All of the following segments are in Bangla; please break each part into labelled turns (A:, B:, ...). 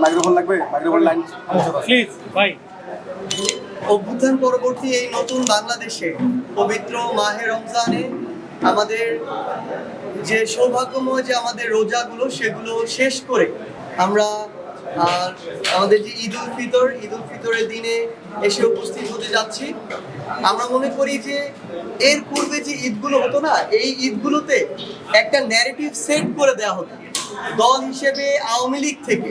A: মাইক্রোফোন লাগবে, মাইক্রোফোন লাইন
B: প্লিজ ভাই।
C: অভ্যুত্থান পরবর্তী এই নতুন বাংলাদেশে পবিত্র মাহে রমজানে আমাদের যে সৌভাগ্যময় যে আমাদের রোজাগুলো সেগুলো শেষ করে আমরা আমাদের যে ঈদ উল ফিতরের দিনে এসে উপস্থিত হতে যাচ্ছি। আমরা মনে করি যে এর পূর্বে যে ঈদগুলো হতো না, এই ঈদগুলোতে একটা ন্যারেটিভ সেট করে দেওয়া হতো দল হিসেবে আওয়ামী লীগ থেকে,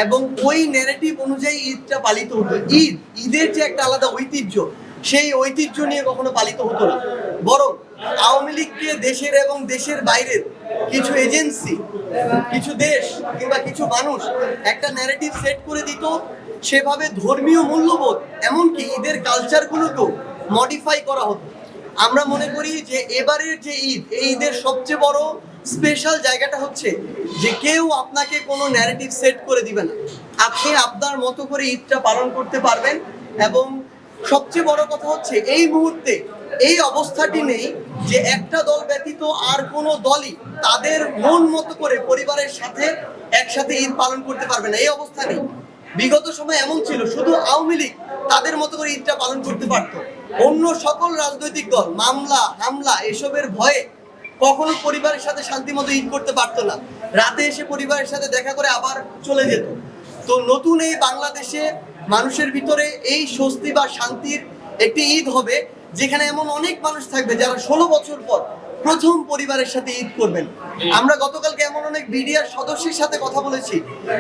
C: এবং ওই ন্যারেটিভ অনুযায়ী ঈদটা পালিত হতো। ঈদের যে একটা আলাদা ঐতিহ্য, সেই ঐতিহ্য নিয়ে কখনো পালিত হতো না, বরং আওয়ামী লীগকে দেশের এবং দেশের বাইরের কিছু এজেন্সি, কিছু দেশ কিংবা কিছু মানুষ একটা ন্যারেটিভ সেট করে দিত। সেভাবে ধর্মীয় মূল্যবোধ এমনকি ঈদের কালচারগুলোকেও মডিফাই করা হতো। আমরা মনে করি যে এবারের যে ঈদ, এই ঈদের সবচেয়ে বড় স্পেশাল জায়গাটা হচ্ছে যে কেউ আপনাকে কোনো ন্যারেটিভ সেট করে দিবে না, আপনি আপনার মতো করে ঈদটা পালন করতে পারবেন। এবং সবচেয়ে বড় কথা হচ্ছে এই মুহূর্তে এই অবস্থাটি নেই যে একটা দল ব্যতীত আর কোনো দলই তাদের মন মতো করে পরিবারের সাথে একসাথে ঈদ পালন করতে পারবে না, এই অবস্থা নেই। বিগত সময় এমন ছিল শুধু আওয়ামী লীগ তাদের মতো করে ঈদটা পালন করতে পারত, অন্য সকল রাজনৈতিক দল মামলা হামলা এসবের ভয়ে কখনো পরিবারের সাথে শান্তিমতো ঈদ করতে পারতো না, রাতে এসে পরিবারের সাথে দেখা করে আবার চলে যেত। তো নতুন এই বাংলাদেশে মানুষের ভিতরে এই স্বস্তি বা শান্তির একটি ঈদ হবে, যেখানে এমন অনেক মানুষ থাকবে যারা 16 বছর পর প্রথম পরিবারের সাথে ঈদ করবেন। আমরা গতকালকে এমন অনেক মিডিয়ার সদস্যের সাথে কথা বলেছি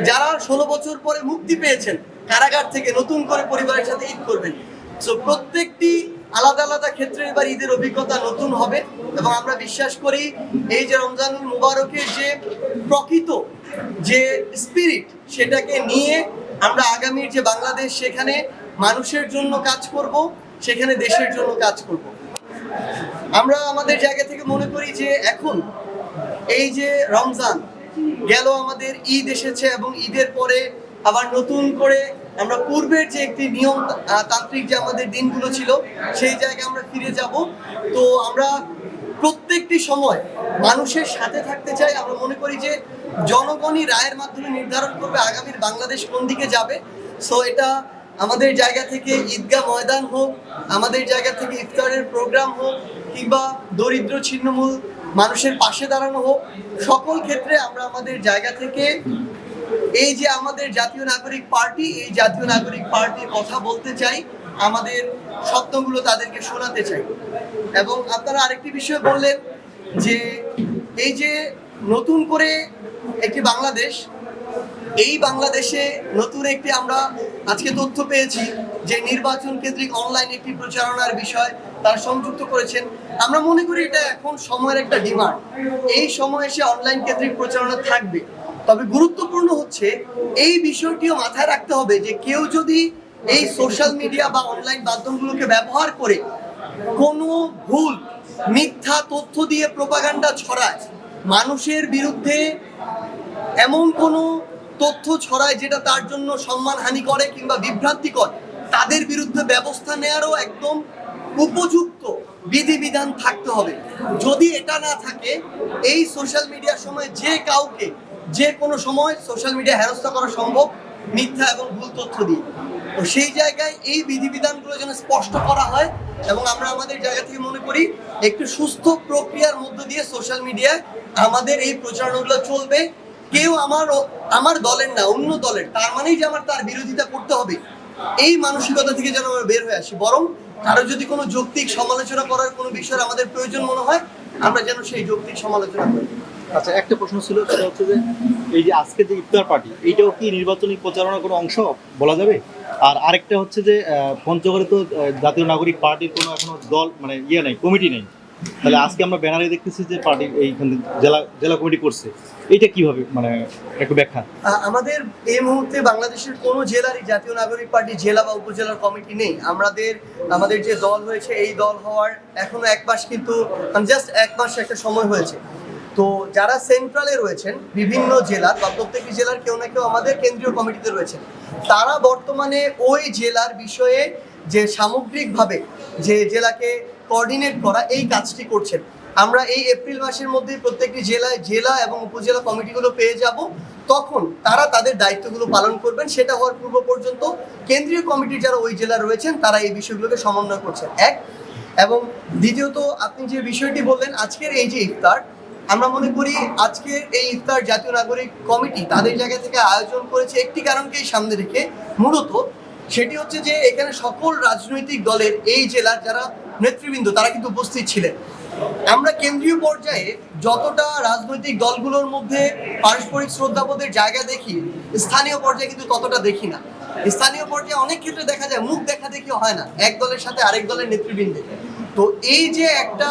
C: যারা 16 বছর পরে মুক্তি পেয়েছেন কারাগার থেকে, নতুন করে পরিবারের সাথে ঈদ করবেন। সো প্রত্যেকটি আলাদা আলাদা ক্ষেত্রে এবার ঈদের অভিজ্ঞতা নতুন হবে, এবং আমরা বিশ্বাস করি এই যে রমজানুল মুবারকের যে প্রকৃত যে স্পিরিট, সেটাকে নিয়ে আমরা আগামীর যে বাংলাদেশ, সেখানে মানুষের জন্য কাজ করব, সেখানে দেশের জন্য কাজ করব। আমরা আমাদের জায়গা থেকে মনে করি যে এখন এই যে রমজান গেল, আমাদের ঈদ এসেছে, এবং ঈদের পরে আবার নতুন করে আমরা পূর্বের যে একটি নিয়ম তান্ত্রিক যে আমাদের দিনগুলো ছিল সেই জায়গায় আমরা ফিরে যাব। তো আমরা প্রত্যেকটি সময় মানুষের সাথে থাকতে চাই। আমরা মনে করি যে জনগণই রায়ের মাধ্যমে নির্ধারণ করবে আগামীর বাংলাদেশ কোন দিকে যাবে। সো এটা আমাদের জায়গা থেকে ঈদগাহ ময়দান হোক, আমাদের জায়গা থেকে ইফতারের প্রোগ্রাম হোক, কিংবা দরিদ্র ছিন্নমূল মানুষের পাশে দাঁড়ানো হোক, সকল ক্ষেত্রে আমরা আমাদের জায়গা থেকে এই যে আমাদের জাতীয় নাগরিক পার্টি, এই জাতীয় নাগরিক পার্টির কথা বলতে চাই, আমাদের স্বপ্নগুলো তাদেরকে শোনাতে চাই। এবং আপনারা আরেকটি বিষয় বললেন যে এই যে নতুন করে একটি বাংলাদেশ, এই বাংলাদেশে নতুন একটি আমরা আজকে তথ্য পেয়েছি যে নির্বাচন কেন্দ্রিক অনলাইন একটি প্রচারণার বিষয় তারা সংযুক্ত করেছেন। আমরা মনে করি এটা এখন সময়ের একটা ডিমান্ড, এই সময় এসে অনলাইন কেন্দ্রিক প্রচারণা থাকবে। তবে গুরুত্বপূর্ণ হচ্ছে এই বিষয়টিও মাথায় রাখতে হবে যে কেউ যদি এই সোশ্যাল মিডিয়া বা অনলাইন মাধ্যমগুলোকে ব্যবহার করে কোনো ভুল মিথ্যা তথ্য দিয়ে প্রোপাগান্ডা ছড়ায়, মানুষের বিরুদ্ধে এমন কোনো তথ্য ছড়ায় যেটা তার জন্য সম্মানহানি করে কিংবা বিভ্রান্তিকর, তাদের বিরুদ্ধে ব্যবস্থা নেওয়ারও একদম উপযুক্ত বিধিবিধান থাকতে হবে। যদি এটা না থাকে, এই সোশ্যাল মিডিয়ার সময় যে কাউকে যে কোনো সময় সোশ্যাল মিডিয়া হেনস্থা করা সম্ভব মিথ্যা এবং ভুল তথ্য দিয়ে। তো সেই জায়গায় এই বিধিবিধানগুলো যেন স্পষ্ট করা হয়, এবং আমরা আমাদের জায়গা থেকে মনে করি একটু সুস্থ প্রক্রিয়ার মধ্য দিয়ে সোশ্যাল মিডিয়ায় আমাদের এই প্রচারণাগুলো চলবে। কেউ আমার দলের না, অন্য দলের, তার মানেই যে আমার তার বিরোধিতা করতে হবে, এই মানসিকতা থেকে যেন আমরা বের হয়ে আসি। বরং কারো যদি কোনো যৌক্তিক সমালোচনা করার কোনো বিষয় আমাদের প্রয়োজন মনে হয়, আমরা যেন সেই যৌক্তিক সমালোচনা করি।
D: আচ্ছা, একটা প্রশ্ন ছিল, সেটা হচ্ছে যে এই যে আজকে যে ইফতার পার্টি, এইটাও কি নির্বাচনী প্রচারণার কোনো অংশ বলা যাবে? আর আরেকটা হচ্ছে যে পঞ্চগড়ে তো জাতীয় নাগরিক পার্টির কোনো এখনো দল মানে নেই, কমিটি নেই, তাহলে আজকে আমরা ব্যানারে দেখতেছি যে পার্টি এইখানে জেলা কমিটি করছে, এইটা কিভাবে, মানে একটু ব্যাখ্যা।
C: আমাদের এই মুহূর্তে বাংলাদেশের কোনো জেলারই জাতীয় নাগরিক পার্টি জেলা বা উপজেলার কমিটি নেই। আমাদের যে দল হয়েছে, এই দল হওয়ার এখনো 1 মাস, কিন্তু জাস্ট 1 মাস একটা সময় হয়েছে। তো যারা সেন্ট্রালে রয়েছেন বিভিন্ন জেলার বা প্রত্যেকটি জেলার কেউ না কেউ আমাদের কেন্দ্রীয় কমিটিতে রয়েছেন, তারা বর্তমানে ওই জেলার বিষয়ে যে সামগ্রিকভাবে যে জেলাকে কোঅর্ডিনেট করা, এই কাজটি করছেন। আমরা এই এপ্রিল মাসের মধ্যে প্রত্যেকটি জেলা এবং উপজেলা কমিটিগুলো পেয়ে যাব। তখন তারা তাদের দায়িত্বগুলো পালন করবেন। সেটা হওয়ার পূর্ব পর্যন্ত কেন্দ্রীয় কমিটির যারা ওই জেলা রয়েছেন তারা এই বিষয়গুলোকে সমন্বয় করছেন। এক এবং দ্বিতীয়ত, আপনি যে বিষয়টি বললেন আজকের এই যে ইফতার, আমরা মনে করি আজকের এই ইফতার জাতীয় নাগরিক কমিটি তাদের জায়গা থেকে আয়োজন করেছে একটি কারণকেই সামনে রেখে, মূলত সেটি হচ্ছে যে এখানে সকল রাজনৈতিক দলের এই জেলার যারা নেতৃবৃন্দ তারা কিন্তু উপস্থিত ছিলেন। আমরা কেন্দ্রীয় পর্যায়ে যতটা রাজনৈতিক দলগুলোর মধ্যে পারস্পরিক শ্রদ্ধাবোধের জায়গা দেখি, স্থানীয় পর্যায়ে কিন্তু ততটা দেখি না। স্থানীয় পর্যায়ে অনেক ক্ষেত্রে দেখা যায় মুখ দেখা দেখি হয় না এক দলের সাথে আরেক দলের নেতৃবৃন্দে। তো এই যে একটা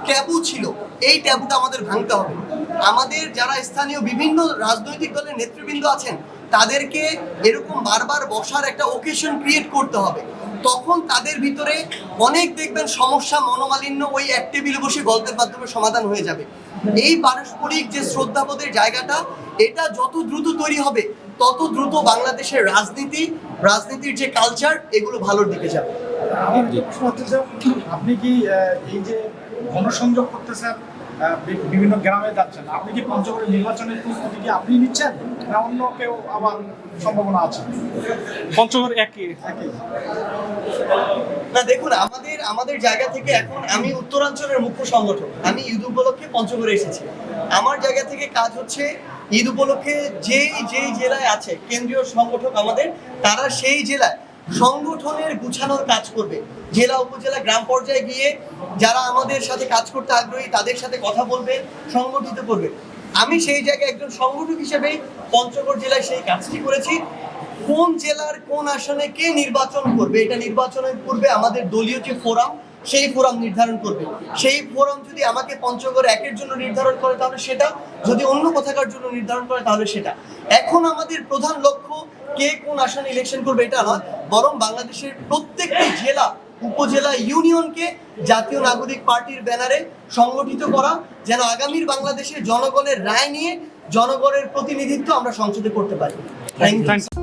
C: ট্যাবু ছিল, এই ট্যাবুটা আমাদের ভাঙতে হবে। আমাদের যারা স্থানীয় বিভিন্ন রাজনৈতিক দলের নেতৃবৃন্দ আছেন তাদেরকে এরকম বারবার বসার একটা ওকেশন ক্রিয়েট করতে হবে। তখন তাদের ভিতরে অনেক দেখবেন সমস্যা, মনোমালিন্য ওই এক টেবিলে বসে গল্পের মাধ্যমে সমাধান হয়ে যাবে। এই পারস্পরিক যে শ্রদ্ধাবোধের জায়গাটা, এটা যত দ্রুত তৈরি হবে তত দ্রুত বাংলাদেশের রাজনীতির যে কালচার এগুলো ভালোর দিকে যাবে।
A: আপনি কি এই যে গণসংযোগ করতেছেন, বিভিন্ন গ্রামে যাচ্ছেন, আপনি কি পঞ্চগড়ের নির্বাচনের প্রস্তুতি কি আপনি নিচ্ছেন না অন্য কেউ আবার সম্ভাবনা আছে?
B: পঞ্চগড় একই
C: না, দেখুন আমাদের জায়গা থেকে এখন আমি উত্তরাঞ্চলের মুখ্য সংগঠক, আমি ঈদ উপলক্ষে পঞ্চগড়ে এসেছি। আমার জায়গা থেকে কাজ হচ্ছে ঈদ উপলক্ষে যেই জেলায় আছে কেন্দ্রীয় সংগঠক আমাদের, তারা সেই জেলায় সংগঠনের গুছানোর কাজ করবে। জেলা উপজেলা গ্রাম পর্যায়ে গিয়ে যারা আমাদের সাথে কাজ করতে আগ্রহী তাদের সাথে কথা বলবে, সংগঠিত করবে। আমি সেই জায়গায় একজন সংগঠক হিসেবে পঞ্চগড় জেলায় সেই কাজটি করেছি। কোন জেলার কোন আসনে কে নির্বাচন করবে, এটা নির্বাচনের পূর্বে আমাদের দলীয় যে ফোরাম, সেই ফোরাম নির্ধারণ করবে। সেই ফোরাম যদি আমাকে পঞ্চগড় একের জন্য নির্ধারণ করে তাহলে সেটা, যদি অন্য কোথাকার জন্য নির্ধারণ করে তাহলে সেটা। এখন আমাদের প্রধান লক্ষ্য কে কোন আসনে ইলেকশন করবে এটা নয়, বরং বাংলাদেশের প্রত্যেকটি জেলা, উপজেলা, ইউনিয়নকে জাতীয় নাগরিক পার্টির ব্যানারে সংগঠিত করা, যেন আগামীর বাংলাদেশে জনগণের রায় নিয়ে জনগণের প্রতিনিধিত্ব আমরা সংসদে করতে পারি। Thank you.